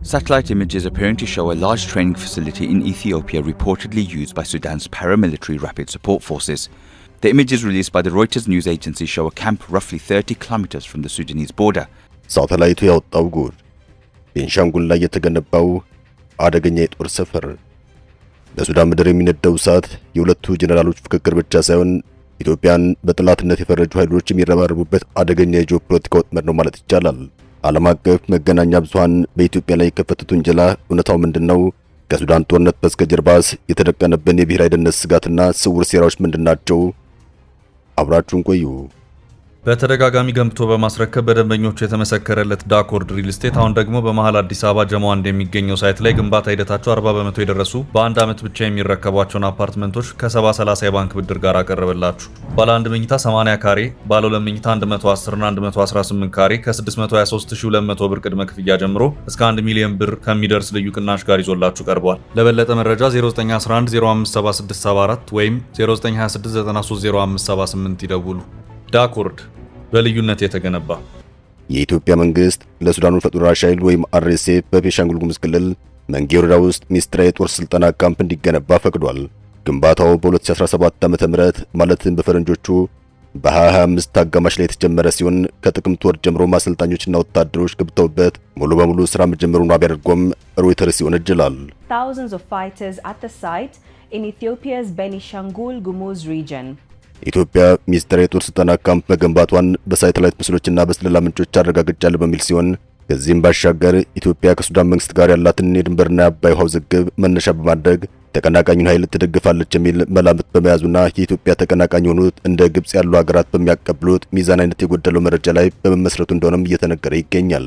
Satellite images appearing to show a large training facility in Ethiopia reportedly used by Sudan's paramilitary rapid support forces. The images released by the Reuters news agency show a camp roughly 30 kilometers from the Sudanese border. ሳተላይቱ ያወጣው ጉድ ቤንሻንጉል ላይ የተገነባው አደገኛ የጦር ሰፈር በሱዳን ምድር የሚነደው እሳት የሁለቱ ጀነራሎች ፍክክር ብቻ ሳይሆን ኢትዮጵያን በጥላትነት የፈረጁ ኃይሎች የሚረባረቡበት አደገኛ የጂኦፖለቲካ ወጥመድ ነው ማለት ይቻላል። ዓለም አቀፍ መገናኛ ብዙሃን በኢትዮጵያ ላይ የከፈቱት ውንጀላ እውነታው ምንድነው? ከሱዳን ጦርነት በስተጀርባስ የተደቀነብን የብሔራዊ ደህንነት ስጋትና ስውር ሴራዎች ምንድናቸው? አብራችሁን ቆዩ። በተደጋጋሚ ገንብቶ በማስረከብ በደንበኞቹ የተመሰከረለት ዳኮርድ ሪል ስቴት አሁን ደግሞ በመሃል አዲስ አበባ ጀሞ አንድ የሚገኘው ሳይት ላይ ግንባታ ሂደታቸው 40% የደረሱ በአንድ ዓመት ብቻ የሚረከቧቸውን አፓርትመንቶች ከ70/30 የባንክ ብድር ጋር አቀረበላችሁ። ባለ 1 መኝታ 80 ካሬ፣ ባለ 2 መኝታ 110 እና 118 ካሬ ከ623200 ብር ቅድመ ክፍያ ጀምሮ እስከ 1 ሚሊዮን ብር ከሚደርስ ልዩ ቅናሽ ጋር ይዞላችሁ ቀርቧል። ለበለጠ መረጃ 0911057674 ወይም 0926930578 ይደውሉ። ዳኮርድ በልዩነት የተገነባ የኢትዮጵያ መንግስት ለሱዳኑ ፈጥኖ ደራሽ ኃይል ወይም አርኤስኤፍ በቤንሻንጉል ጉሙዝ ክልል መንጌ ወረዳ ውስጥ ሚስጥራዊ የጦር ስልጠና ካምፕ እንዲገነባ ፈቅዷል። ግንባታው በ2017 ዓ.ም ማለትም በፈረንጆቹ በ2025 አጋማሽ ላይ የተጀመረ ሲሆን ከጥቅምት ወር ጀምሮ ማሰልጣኞችና ወታደሮች ገብተውበት ሙሉ በሙሉ ስራ መጀመሩን ቢያደርጉም ሮይተርስ ይወነጅላል። Thousands of fighters at the site in Ethiopia's Benishangul Gumuz region. ኢትዮጵያ ሚስጥራዊ የጦር ስልጠና ካምፕ መገንባቷን በሳተላይት ምስሎችና በስለላ ምንጮች አረጋግጫለሁ በሚል ሲሆን ከዚህም ባሻገር ኢትዮጵያ ከሱዳን መንግስት ጋር ያላትን የድንበርና የአባይ ውሃ ውዝግብ መነሻ በማድረግ ተቀናቃኙን ኃይል ትደግፋለች የሚል መላምት በመያዙና የኢትዮጵያ ተቀናቃኝ የሆኑት እንደ ግብጽ ያሉ ሀገራት በሚያቀብሉት ሚዛናዊነት የጎደለው መረጃ ላይ በመመስረቱ እንደሆነም እየተነገረ ይገኛል።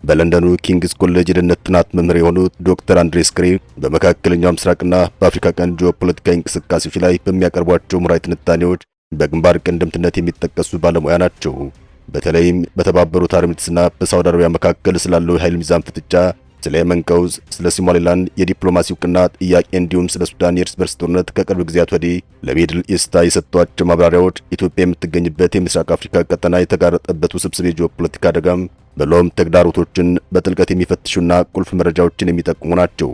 በለንደኑ ኪንግስ ኮሌጅ የደህንነት ጥናት መምህር የሆኑት ዶክተር አንድሬስ ክሬ በመካከለኛው ምስራቅና በአፍሪካ ቀንድ ጂኦፖለቲካዊ እንቅስቃሴዎች ላይ በሚያቀርቧቸው ምሁራዊ ትንታኔዎች በግንባር ቀደምትነት የሚጠቀሱ ባለሙያ ናቸው። በተለይም በተባበሩት አረብ ኤሚሬትስና በሳውዲ አረቢያ መካከል ስላለው የኃይል ሚዛን ፍጥጫ፣ ስለ የመን ቀውስ፣ ስለ ሶማሌላንድ የዲፕሎማሲ እውቅና ጥያቄ እንዲሁም ስለ ሱዳን የእርስ በርስ ጦርነት ከቅርብ ጊዜያት ወዲህ ለሚድል ኢስት የሰጧቸው ማብራሪያዎች ኢትዮጵያ የምትገኝበት የምስራቅ አፍሪካ ቀጠና የተጋረጠበት ውስብስብ የጂኦፖለቲካ አደጋም ብሎም ተግዳሮቶችን በጥልቀት የሚፈትሹና ቁልፍ መረጃዎችን የሚጠቁሙ ናቸው።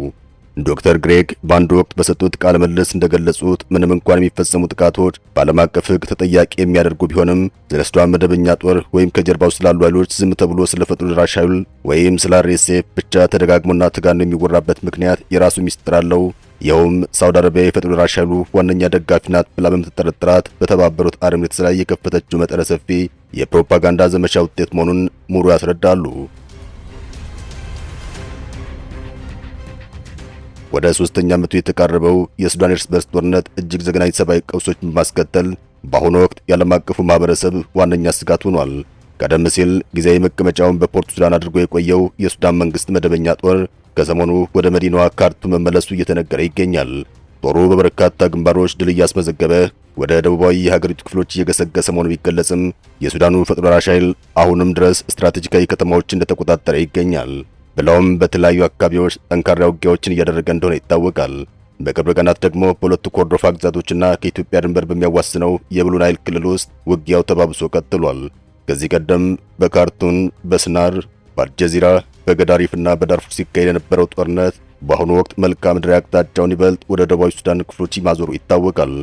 ዶክተር ግሬግ በአንድ ወቅት በሰጡት ቃለ ምልልስ እንደገለጹት ምንም እንኳን የሚፈጸሙ ጥቃቶች በዓለም አቀፍ ሕግ ተጠያቂ የሚያደርጉ ቢሆንም ስለ ሱዳን መደበኛ ጦር ወይም ከጀርባው ስላሉ ኃይሎች ዝም ተብሎ ስለ ፈጥኖ ደራሽ ኃይል ወይም ስለ አርኤስኤፍ ብቻ ተደጋግሞና ተጋኖ የሚወራበት ምክንያት የራሱ ሚስጥር አለው። ይኸውም ሳውዲ አረቢያ የፈጥኖ ደራሽ ኃይሉ ዋነኛ ደጋፊ ናት ብላ በምትጠረጥራት በተባበሩት አረብ ኤሚሬትስ ላይ የከፈተችው መጠነ ሰፊ የፕሮፓጋንዳ ዘመቻ ውጤት መሆኑን ምሁሩ ያስረዳሉ። ወደ 3ኛ ዓመቱ የተቃረበው የሱዳን እርስ በርስ ጦርነት እጅግ ዘግናኝ ሰብአዊ ቀውሶችን በማስከተል በአሁኑ ወቅት የዓለም አቀፉ ማህበረሰብ ዋነኛ ስጋት ሆኗል። ቀደም ሲል ጊዜያዊ መቀመጫውን በፖርት ሱዳን አድርጎ የቆየው የሱዳን መንግስት መደበኛ ጦር ከሰሞኑ ወደ መዲናዋ ካርቱም መመለሱ እየተነገረ ይገኛል። ጦሩ በበርካታ ግንባሮች ድል እያስመዘገበ ወደ ደቡባዊ የሀገሪቱ ክፍሎች እየገሰገሰ መሆኑ ቢገለጽም የሱዳኑ ፈጥኖ ደራሽ ኃይል አሁንም ድረስ ስትራቴጂካዊ ከተማዎችን እንደተቆጣጠረ ይገኛል። ብለውም በተለያዩ አካባቢዎች ጠንካራ ውጊያዎችን እያደረገ እንደሆነ ይታወቃል። በቅርብ ቀናት ደግሞ በሁለቱ ኮርዶፋ ግዛቶችና ከኢትዮጵያ ድንበር በሚያዋስነው የብሉ ናይል ክልል ውስጥ ውጊያው ተባብሶ ቀጥሏል። ከዚህ ቀደም በካርቱም፣ በስናር፣ በአልጀዚራ፣ በገዳሪፍና በዳርፉር ሲካሄድ የነበረው ጦርነት በአሁኑ ወቅት መልክዓ ምድራዊ አቅጣጫውን ይበልጥ ወደ ደቡባዊ ሱዳን ክፍሎች ማዞሩ ይታወቃል።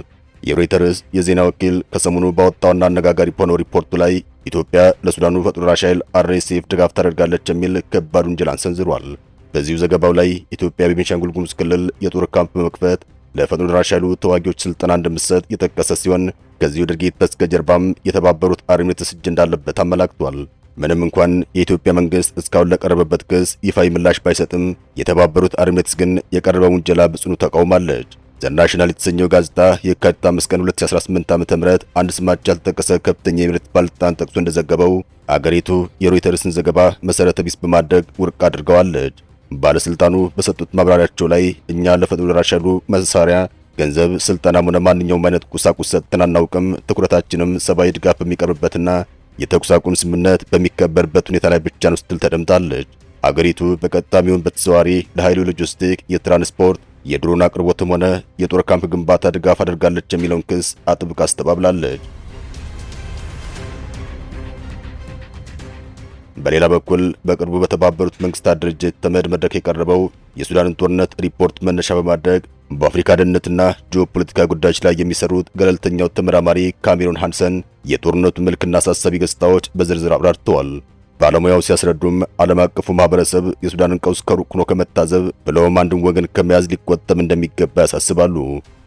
የሮይተርስ የዜና ወኪል ከሰሞኑ ባወጣውና አነጋጋሪ በሆነው ሪፖርቱ ላይ ኢትዮጵያ ለሱዳኑ ፈጥኖ ደራሽ ኃይል አርኤስኤፍ ድጋፍ ታደርጋለች የሚል ከባድ ውንጀላን ሰንዝሯል። በዚሁ ዘገባው ላይ ኢትዮጵያ በቤንሻንጉል ጉሙዝ ክልል የጦር ካምፕ በመክፈት ለፈጥኖ ደራሽ ኃይሉ ተዋጊዎች ስልጠና እንደምትሰጥ የጠቀሰ ሲሆን ከዚሁ ድርጊት በስተጀርባም የተባበሩት አረብ ኤሚሬትስ እጅ እንዳለበት አመላክቷል። ምንም እንኳን የኢትዮጵያ መንግስት እስካሁን ለቀረበበት ክስ ይፋዊ ምላሽ ባይሰጥም የተባበሩት አረብ ኤሚሬትስ ግን የቀረበው ውንጀላ በጽኑ ተቃውማለች። ዘናሽናል የተሰኘው ጋዜጣ የካቲት 5 ቀን 2018 ዓ.ም አንድ ስማቸው ያልተጠቀሰ ከፍተኛ የኤሚሬትስ ባለስልጣን ጠቅሶ እንደዘገበው አገሪቱ የሮይተርስን ዘገባ መሰረተ ቢስ በማድረግ ውድቅ አድርገዋለች። ባለስልጣኑ በሰጡት ማብራሪያቸው ላይ እኛ ለፈጥኖ ደራሽ ኃይሉ መሳሪያ፣ ገንዘብ፣ ስልጠናም ሆነ ማንኛውም አይነት ቁሳቁስ ሰጥተን አናውቅም። ትኩረታችንም ሰብአዊ ድጋፍ በሚቀርብበትና የተኩስ አቁም ስምምነት በሚከበርበት ሁኔታ ላይ ብቻ ነው ስትል ተደምጣለች። አገሪቱ በቀጥታም ይሁን በተዘዋዋሪ ለኃይሉ ሎጂስቲክ፣ የትራንስፖርት፣ የድሮን አቅርቦትም ሆነ የጦር ካምፕ ግንባታ ድጋፍ አድርጋለች የሚለውን ክስ አጥብቃ አስተባብላለች። በሌላ በኩል በቅርቡ በተባበሩት መንግስታት ድርጅት ተመድ መድረክ የቀረበው የሱዳንን ጦርነት ሪፖርት መነሻ በማድረግ በአፍሪካ ደህንነትና ጂኦፖለቲካ ጉዳዮች ላይ የሚሰሩት ገለልተኛው ተመራማሪ ካሜሮን ሃንሰን የጦርነቱ መልክና አሳሳቢ ገጽታዎች በዝርዝር አብራርተዋል። ባለሙያው ሲያስረዱም ዓለም አቀፉ ማህበረሰብ የሱዳንን ቀውስ ከሩቅ ሆኖ ከመታዘብ ብለውም አንድን ወገን ከመያዝ ሊቆጠብ እንደሚገባ ያሳስባሉ።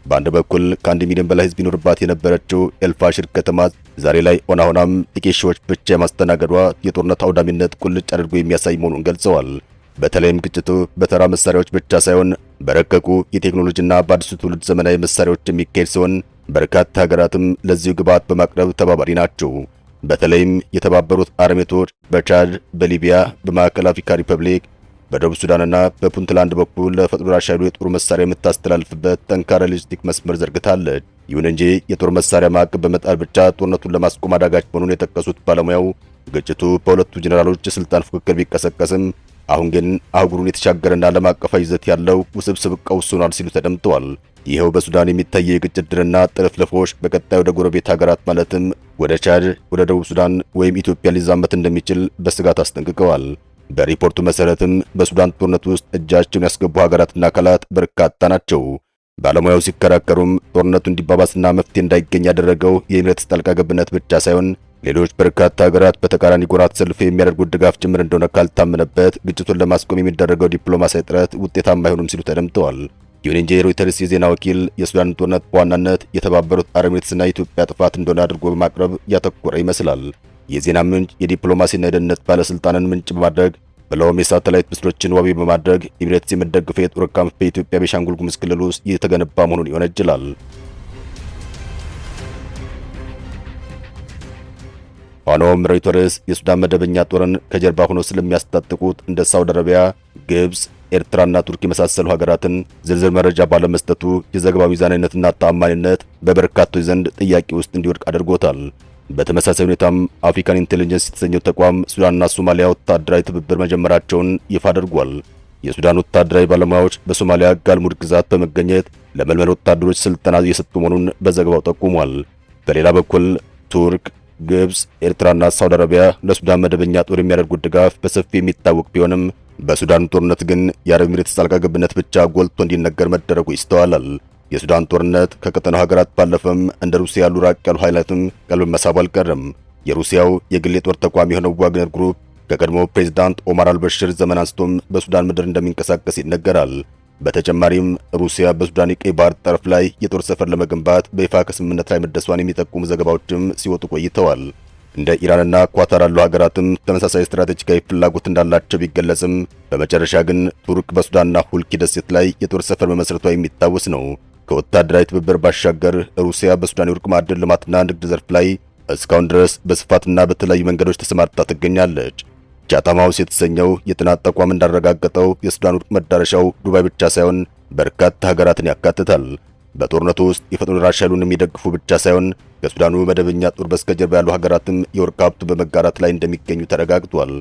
በአንድ በኩል ከ1 ሚሊዮን በላይ ህዝብ ይኖርባት የነበረችው ኤልፋሽር ከተማ ዛሬ ላይ ሆናም ጥቂት ሺዎች ብቻ የማስተናገዷ የጦርነት አውዳሚነት ቁልጭ አድርጎ የሚያሳይ መሆኑን ገልጸዋል። በተለይም ግጭቱ በተራ መሳሪያዎች ብቻ ሳይሆን በረቀቁ የቴክኖሎጂና በአዲሱ ትውልድ ዘመናዊ መሳሪያዎች የሚካሄድ ሲሆን በርካታ ሀገራትም ለዚሁ ግብዓት በማቅረብ ተባባሪ ናቸው። በተለይም የተባበሩት አረብ ኤሚሬቶች በቻድ፣ በሊቢያ፣ በማዕከል አፍሪካ ሪፐብሊክ፣ በደቡብ ሱዳንና በፑንትላንድ በኩል ለፈጥኖ ደራሽ ኃይሉ የጦር መሳሪያ የምታስተላልፍበት ጠንካራ ሎጂስቲክ መስመር ዘርግታለች። ይሁን እንጂ የጦር መሳሪያ ማዕቀብ በመጣል ብቻ ጦርነቱን ለማስቆም አዳጋች መሆኑን የጠቀሱት ባለሙያው ግጭቱ በሁለቱ ጀነራሎች የስልጣን ፉክክር ቢቀሰቀስም አሁን ግን አህጉሩን የተሻገረና ዓለም አቀፋዊ ይዘት ያለው ውስብስብ ቀውስ ሆኗል ሲሉ ተደምጠዋል። ይኸው በሱዳን የሚታየው የግጭት ድርና ጥልፍልፎች በቀጣይ ወደ ጎረቤት ሀገራት ማለትም ወደ ቻድ፣ ወደ ደቡብ ሱዳን ወይም ኢትዮጵያ ሊዛመት እንደሚችል በስጋት አስጠንቅቀዋል። በሪፖርቱ መሰረትም በሱዳን ጦርነት ውስጥ እጃቸውን ያስገቡ ሀገራትና አካላት በርካታ ናቸው። ባለሙያው ሲከራከሩም ጦርነቱ እንዲባባስና መፍትሄ እንዳይገኝ ያደረገው የኤሚሬትስ ጣልቃ ገብነት ብቻ ሳይሆን ሌሎች በርካታ ሀገራት በተቃራኒ ጎራ ተሰልፈው የሚያደርጉት ድጋፍ ጭምር እንደሆነ ካልታመነበት ግጭቱን ለማስቆም የሚደረገው ዲፕሎማሲያዊ ጥረት ውጤታማ አይሆንም ሲሉ ተደምጠዋል። ይሁን እንጂ የሮይተርስ የዜና ወኪል የሱዳን ጦርነት በዋናነት የተባበሩት አረብ ኤሚሬትስና የኢትዮጵያ ጥፋት እንደሆነ አድርጎ በማቅረብ ያተኮረ ይመስላል። የዜና ምንጭ የዲፕሎማሲና የደህንነት ባለስልጣንን ምንጭ በማድረግ ብለውም የሳተላይት ምስሎችን ዋቢ በማድረግ ኤሚሬትስ የምትደግፈው የጦር ካምፕ በኢትዮጵያ ቤኒሻንጉል ጉሙዝ ክልል ውስጥ የተገነባ መሆኑን ይወነጅላል። ሆኖም ሮይተርስ የሱዳን መደበኛ ጦርን ከጀርባ ሆኖ ስለሚያስታጥቁት እንደ ሳውዲ አረቢያ፣ ግብጽ፣ ኤርትራና ቱርክ የመሳሰሉ ሀገራትን ዝርዝር መረጃ ባለመስጠቱ የዘገባው ሚዛናዊነትና ተአማኒነት በበርካቶች ዘንድ ጥያቄ ውስጥ እንዲወድቅ አድርጎታል። በተመሳሳይ ሁኔታም አፍሪካን ኢንቴሊጀንስ የተሰኘው ተቋም ሱዳንና ሶማሊያ ወታደራዊ ትብብር መጀመራቸውን ይፋ አድርጓል። የሱዳን ወታደራዊ ባለሙያዎች በሶማሊያ ጋልሙድ ግዛት በመገኘት ለመልመል ወታደሮች ስልጠና እየሰጡ መሆኑን በዘገባው ጠቁሟል። በሌላ በኩል ቱርክ፣ ግብጽ፣ ኤርትራና ሳውዲ አረቢያ ለሱዳን መደበኛ ጦር የሚያደርጉት ድጋፍ በሰፊ የሚታወቅ ቢሆንም በሱዳን ጦርነት ግን የአረብ ኤሚሬትስ ጣልቃ ገብነት ብቻ ጎልቶ እንዲነገር መደረጉ ይስተዋላል። የሱዳን ጦርነት ከቀጠናው ሀገራት ባለፈም እንደ ሩሲያ ያሉ ራቅ ያሉ ኃይላትም ቀልብ መሳቡ አልቀረም። የሩሲያው የግል የጦር ተቋም የሆነው ዋግነር ግሩፕ ከቀድሞ ፕሬዝዳንት ኦማር አልበሽር ዘመን አንስቶም በሱዳን ምድር እንደሚንቀሳቀስ ይነገራል። በተጨማሪም ሩሲያ በሱዳን የቀይ ባህር ጠረፍ ላይ የጦር ሰፈር ለመገንባት በይፋ ከስምምነት ላይ መድረሷን የሚጠቁሙ ዘገባዎችም ሲወጡ ቆይተዋል። እንደ ኢራንና ኳታር ያሉ ሀገራትም ተመሳሳይ ስትራቴጂካዊ ፍላጎት እንዳላቸው ቢገለጽም በመጨረሻ ግን ቱርክ በሱዳንና ሁልኪ ደሴት ላይ የጦር ሰፈር መመስረቷ የሚታወስ ነው። ከወታደራዊ ትብብር ባሻገር ሩሲያ በሱዳን የወርቅ ማዕድን ልማትና ንግድ ዘርፍ ላይ እስካሁን ድረስ በስፋትና በተለያዩ መንገዶች ተሰማርታ ትገኛለች። ቻታም ሃውስ የተሰኘው የጥናት ተቋም እንዳረጋገጠው የሱዳን ወርቅ መዳረሻው ዱባይ ብቻ ሳይሆን በርካታ ሀገራትን ያካትታል። በጦርነቱ ውስጥ የፈጥኖ ደራሽ ኃይሉን የሚደግፉ ብቻ ሳይሆን ከሱዳኑ መደበኛ ጦር በስተጀርባ ያሉ ሀገራትም የወርቅ ሀብቱ በመጋራት ላይ እንደሚገኙ ተረጋግጧል።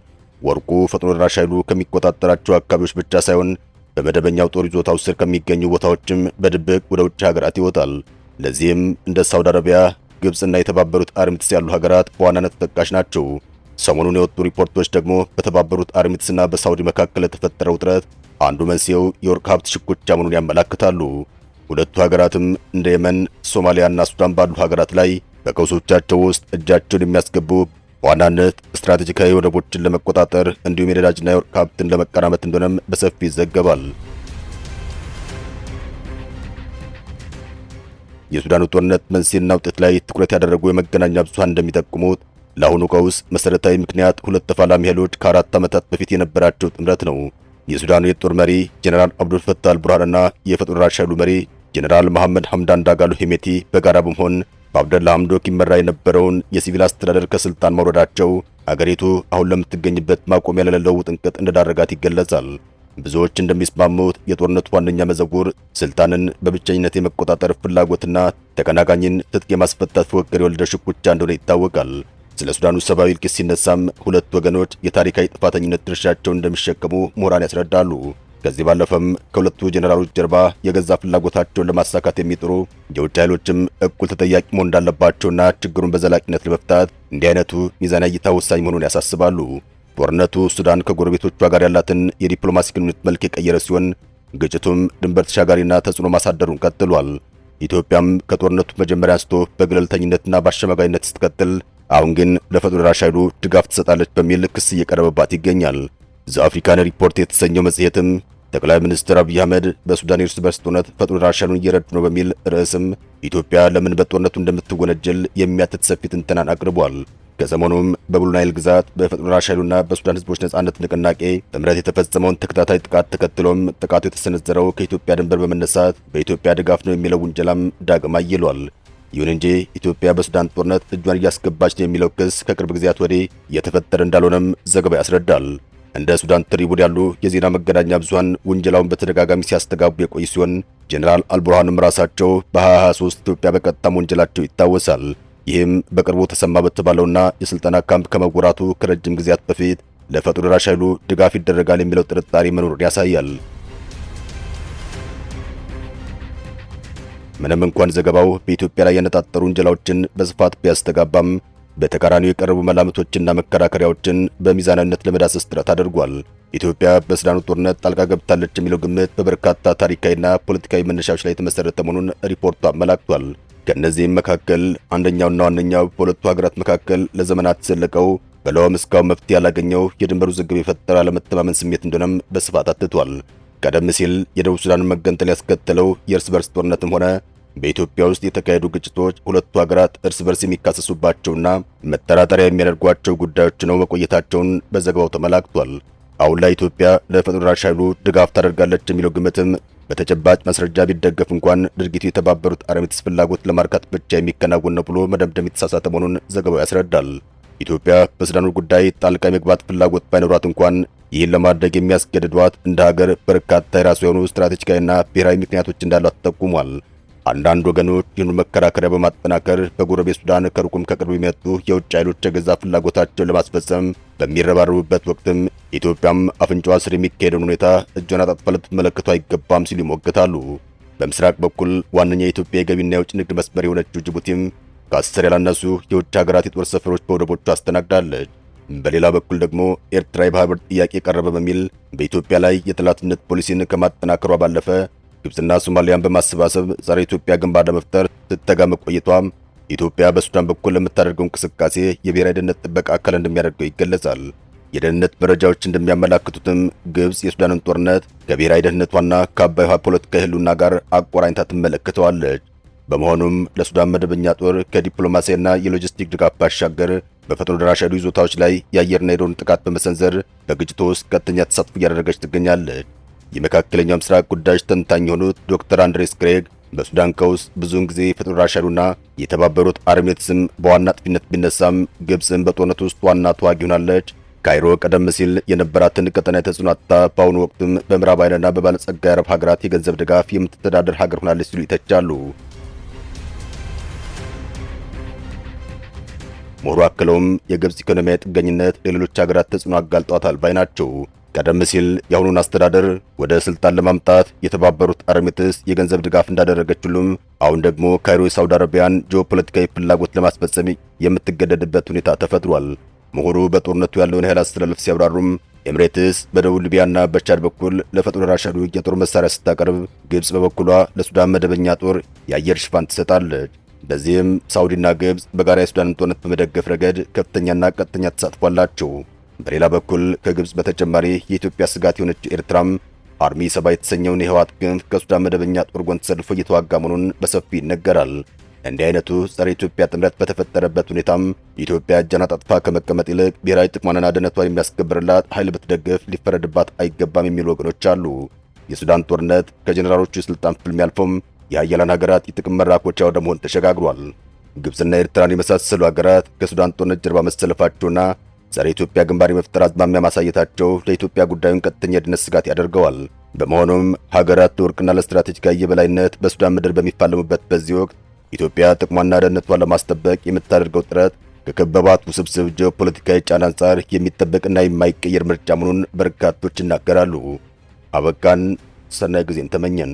ወርቁ ፈጥኖ ደራሽ ኃይሉ ከሚቆጣጠራቸው አካባቢዎች ብቻ ሳይሆን በመደበኛው ጦር ይዞታው ስር ከሚገኙ ቦታዎችም በድብቅ ወደ ውጭ ሀገራት ይወጣል። ለዚህም እንደ ሳውዲ አረቢያ፣ ግብጽና የተባበሩት አረብ ኤሚሬትስ ያሉ ሀገራት በዋናነት ተጠቃሽ ናቸው። ሰሞኑን የወጡ ሪፖርቶች ደግሞ በተባበሩት አረብ ኤሚሬትስና በሳውዲ መካከል የተፈጠረው ውጥረት አንዱ መንስኤው የወርቅ ሀብት ሽኩቻ መሆኑን ያመላክታሉ። ሁለቱ ሀገራትም እንደ የመን፣ ሶማሊያና ሱዳን ባሉ ሀገራት ላይ በቀውሶቻቸው ውስጥ እጃቸውን የሚያስገቡ በዋናነት ስትራቴጂካዊ ወደቦችን ለመቆጣጠር እንዲሁም የነዳጅና የወርቅ ሀብትን ለመቀራመት እንደሆነም በሰፊ ይዘገባል። የሱዳኑ ጦርነት መንስኤና ውጤት ላይ ትኩረት ያደረጉ የመገናኛ ብዙሃን እንደሚጠቁሙት ለአሁኑ ቀውስ መሰረታዊ ምክንያት ሁለት ተፋላሚ ኃይሎች ከ4 ዓመታት በፊት የነበራቸው ጥምረት ነው። የሱዳኑ የጦር መሪ ጀነራል አብዱል ፈታህ አልቡርሃንና የፈጥኖ ደራሽ ኃይሉ መሪ ጀነራል መሐመድ ሐምዳን ዳጋሎ ሄሜቲ በጋራ በመሆን በአብደላ ሐምዶክ ይመራ የነበረውን የሲቪል አስተዳደር ከስልጣን መውረዳቸው አገሪቱ አሁን ለምትገኝበት ማቆሚያ ለሌለው ውጥንቅጥ እንደዳረጋት ይገለጻል። ብዙዎች እንደሚስማሙት የጦርነቱ ዋነኛ መዘውር ስልጣንን በብቸኝነት የመቆጣጠር ፍላጎትና ተቀናቃኝን ትጥቅ የማስፈታት ፉክክር የወለደ ሽኩቻ እንደሆነ ይታወቃል። ስለ ሱዳኑ ሰብአዊ እልቂት ሲነሳም ሁለት ወገኖች የታሪካዊ ጥፋተኝነት ድርሻቸውን እንደሚሸከሙ ምሁራን ያስረዳሉ። ከዚህ ባለፈም ከሁለቱ ጄኔራሎች ጀርባ የገዛ ፍላጎታቸውን ለማሳካት የሚጥሩ የውጭ ኃይሎችም እኩል ተጠያቂ መሆን እንዳለባቸውና ችግሩን በዘላቂነት ለመፍታት እንዲህ አይነቱ ሚዛናዊ እይታ ወሳኝ መሆኑን ያሳስባሉ። ጦርነቱ ሱዳን ከጎረቤቶቿ ጋር ያላትን የዲፕሎማሲ ግንኙነት መልክ የቀየረ ሲሆን ግጭቱም ድንበር ተሻጋሪና ተጽዕኖ ማሳደሩን ቀጥሏል። ኢትዮጵያም ከጦርነቱ መጀመሪያ አንስቶ በገለልተኝነትና በአሸማጋይነት ስትቀጥል አሁን ግን ለፈጥኖ ደራሽ ኃይሉ ድጋፍ ትሰጣለች በሚል ክስ እየቀረበባት ይገኛል። ዘአፍሪካን ሪፖርት የተሰኘው መጽሔትም ጠቅላይ ሚኒስትር አብይ አህመድ በሱዳን የእርስ በርስ ጦርነት ፈጥኖ ደራሽ ኃይሉን እየረዱ ነው በሚል ርዕስም ኢትዮጵያ ለምን በጦርነቱ እንደምትወነጀል የሚያትት ሰፊ ትንተናን አቅርቧል። ከሰሞኑም በብሉ ናይል ግዛት በፈጥኖ ደራሽ ኃይሉና በሱዳን ህዝቦች ነጻነት ንቅናቄ ጥምረት የተፈጸመውን ተከታታይ ጥቃት ተከትሎም ጥቃቱ የተሰነዘረው ከኢትዮጵያ ድንበር በመነሳት በኢትዮጵያ ድጋፍ ነው የሚለው ውንጀላም ዳግም አይሏል። ይሁን እንጂ ኢትዮጵያ በሱዳን ጦርነት እጇን እያስገባች ነው የሚለው ክስ ከቅርብ ጊዜያት ወዲህ እየተፈጠረ እንዳልሆነም ዘገባ ያስረዳል። እንደ ሱዳን ትሪቡን ያሉ የዜና መገናኛ ብዙሃን ውንጀላውን በተደጋጋሚ ሲያስተጋቡ የቆዩ ሲሆን ጄኔራል አልቡርሃንም ራሳቸው በ2023 ኢትዮጵያ በቀጥታም ወንጀላቸው ይታወሳል። ይህም በቅርቡ ተሰማ በተባለውና የስልጠና ካምፕ ከመወራቱ ከረጅም ጊዜያት በፊት ለፈጥኖ ደራሽ ኃይሉ ድጋፍ ይደረጋል የሚለው ጥርጣሬ መኖሩን ያሳያል። ምንም እንኳን ዘገባው በኢትዮጵያ ላይ ያነጣጠሩ ውንጀላዎችን በስፋት ቢያስተጋባም በተቃራኒው የቀረቡ መላምቶችና መከራከሪያዎችን በሚዛናዊነት ለመዳሰስ ጥረት አድርጓል። ኢትዮጵያ በሱዳኑ ጦርነት ጣልቃ ገብታለች የሚለው ግምት በበርካታ ታሪካዊና ፖለቲካዊ መነሻዎች ላይ የተመሰረተ መሆኑን ሪፖርቱ አመላክቷል። ከእነዚህም መካከል አንደኛውና ዋነኛው በሁለቱ ሀገራት መካከል ለዘመናት ዘለቀው በለውም እስካሁን መፍትሄ ያላገኘው የድንበር ውዝግብ የፈጠረ አለመተማመን ስሜት እንደሆነም በስፋት አትቷል። ቀደም ሲል የደቡብ ሱዳንን መገንጠል ያስከተለው የእርስ በርስ ጦርነትም ሆነ በኢትዮጵያ ውስጥ የተካሄዱ ግጭቶች ሁለቱ ሀገራት እርስ በርስ የሚካሰሱባቸውና መጠራጠሪያ የሚያደርጓቸው ጉዳዮች ነው መቆየታቸውን በዘገባው ተመላክቷል። አሁን ላይ ኢትዮጵያ ለፈጥኖ ደራሽ ኃይሉ ድጋፍ ታደርጋለች የሚለው ግምትም በተጨባጭ ማስረጃ ቢደገፍ እንኳን ድርጊቱ የተባበሩት አረብ ኤሚሬትስ ፍላጎት ለማርካት ብቻ የሚከናወን ነው ብሎ መደምደም የተሳሳተ መሆኑን ዘገባው ያስረዳል። ኢትዮጵያ በሱዳኑ ጉዳይ ጣልቃ የመግባት ፍላጎት ባይኖራት እንኳን ይህን ለማድረግ የሚያስገድዷት እንደ ሀገር በርካታ የራሱ የሆኑ ስትራቴጂካዊና ብሔራዊ ምክንያቶች እንዳሏት ተጠቁሟል። አንዳንድ ወገኖች ይህኑ መከራከሪያ በማጠናከር በጎረቤት ሱዳን ከሩቁም ከቅርብ የሚመጡ የውጭ ኃይሎች የገዛ ፍላጎታቸውን ለማስፈጸም በሚረባረቡበት ወቅትም ኢትዮጵያም አፍንጫዋ ስር የሚካሄደውን ሁኔታ እጇን አጣጥፋ ልትመለከቱ አይገባም ሲሉ ይሞግታሉ። በምስራቅ በኩል ዋነኛ የኢትዮጵያ የገቢና የውጭ ንግድ መስመር የሆነችው ጅቡቲም ከ10 ያላነሱ የውጭ ሀገራት የጦር ሰፈሮች በወደቦቿ አስተናግዳለች። በሌላ በኩል ደግሞ ኤርትራ የባህር በር ጥያቄ ቀረበ በሚል በኢትዮጵያ ላይ የጠላትነት ፖሊሲን ከማጠናከሯ ባለፈ ግብጽና ሶማሊያን በማሰባሰብ ጸረ ኢትዮጵያ ግንባር ለመፍጠር ስትተጋ መቆየቷም ኢትዮጵያ በሱዳን በኩል ለምታደርገው እንቅስቃሴ የብሔራዊ ደህንነት ጥበቃ አካል እንደሚያደርገው ይገለጻል። የደህንነት መረጃዎች እንደሚያመላክቱትም ግብጽ የሱዳንን ጦርነት ከብሔራዊ ደህንነቷና ከአባይ ውሃ ፖለቲካዊ ህልውና ጋር አቆራኝታ ትመለከተዋለች። በመሆኑም ለሱዳን መደበኛ ጦር ከዲፕሎማሲያና የሎጂስቲክ ድጋፍ ባሻገር በፈጥኖ ደራሽ ኃይሉ ይዞታዎች ላይ የአየርና የድሮን ጥቃት በመሰንዘር በግጭቱ ውስጥ ቀጥተኛ ተሳትፎ እያደረገች ትገኛለች። የመካከለኛው ምስራቅ ጉዳዮች ተንታኝ የሆኑት ዶክተር አንድሬስ ክሬግ በሱዳን ቀውስ ብዙውን ጊዜ ፈጥኖ ደራሽ ኃይሉና የተባበሩት አረብ ኤሚሬትስም በዋና አጥፊነት ቢነሳም ግብጽም በጦርነቱ ውስጥ ዋና ተዋጊ ሆናለች። ካይሮ ቀደም ሲል የነበራትን ቀጠናዊ ተጽዕኖ አጥታ በአሁኑ ወቅትም በምዕራባውያንና በባለጸጋ የአረብ ሀገራት የገንዘብ ድጋፍ የምትተዳደር ሀገር ሆናለች ሲሉ ይተቻሉ። ምሁሩ አክለውም የግብጽ ኢኮኖሚያዊ ጥገኝነት ለሌሎች ሀገራት ተጽዕኖ አጋልጧታል ባይ ናቸው። ቀደም ሲል የአሁኑን አስተዳደር ወደ ስልጣን ለማምጣት የተባበሩት አረብ ኤሚሬትስ የገንዘብ ድጋፍ እንዳደረገች ሁሉም አሁን ደግሞ ካይሮ የሳውዲ አረቢያን ጂኦፖለቲካዊ ፍላጎት ለማስፈጸም የምትገደድበት ሁኔታ ተፈጥሯል። ምሁሩ በጦርነቱ ያለውን ኃይል አስተላለፍ ሲያብራሩም ኤሚሬትስ በደቡብ ሊቢያና በቻድ በኩል ለፈጥኖ ደራሽ ኃይሉ የጦር መሳሪያ ስታቀርብ፣ ግብጽ በበኩሏ ለሱዳን መደበኛ ጦር የአየር ሽፋን ትሰጣለች። በዚህም ሳውዲና ግብጽ በጋራ የሱዳንን ጦርነት በመደገፍ ረገድ ከፍተኛና ቀጥተኛ ተሳትፎ አላቸው። በሌላ በኩል ከግብጽ በተጨማሪ የኢትዮጵያ ስጋት የሆነችው ኤርትራም አርሚ 7 የተሰኘውን የህወሓት ክንፍ ከሱዳን መደበኛ ጦር ጎን ተሰልፎ እየተዋጋ መሆኑን በሰፊ ይነገራል። እንዲህ አይነቱ ጸረ ኢትዮጵያ ጥምረት በተፈጠረበት ሁኔታም ኢትዮጵያ እጇን አጣጥፋ ከመቀመጥ ይልቅ ብሔራዊ ጥቅሟንና ደህንነቷን የሚያስከብርላት ኃይል ብትደግፍ ሊፈረድባት አይገባም የሚሉ ወገኖች አሉ። የሱዳን ጦርነት ከጀኔራሎቹ የስልጣን ፍልሚያ አልፎም የሀያላን ሀገራት የጥቅም መራኮቻ ወደ መሆን ተሸጋግሯል። ግብጽና ኤርትራን የመሳሰሉ ሀገራት ከሱዳን ጦርነት ጀርባ መሰለፋቸውና ጸረ ኢትዮጵያ ግንባር የመፍጠር አዝማሚያ ማሳየታቸው ለኢትዮጵያ ጉዳዩን ቀጥተኛ የደህንነት ስጋት ያደርገዋል። በመሆኑም ሀገራት ለወርቅና ለስትራቴጂካዊ የበላይነት በሱዳን ምድር በሚፋለሙበት በዚህ ወቅት ኢትዮጵያ ጥቅሟና ደህንነቷን ለማስጠበቅ የምታደርገው ጥረት ከከበባት ውስብስብ ጂኦፖለቲካዊ ጫና አንጻር የሚጠበቅና የማይቀየር ምርጫ መሆኑን በርካቶች ይናገራሉ። አበቃን። ሰናይ ጊዜን ተመኘን።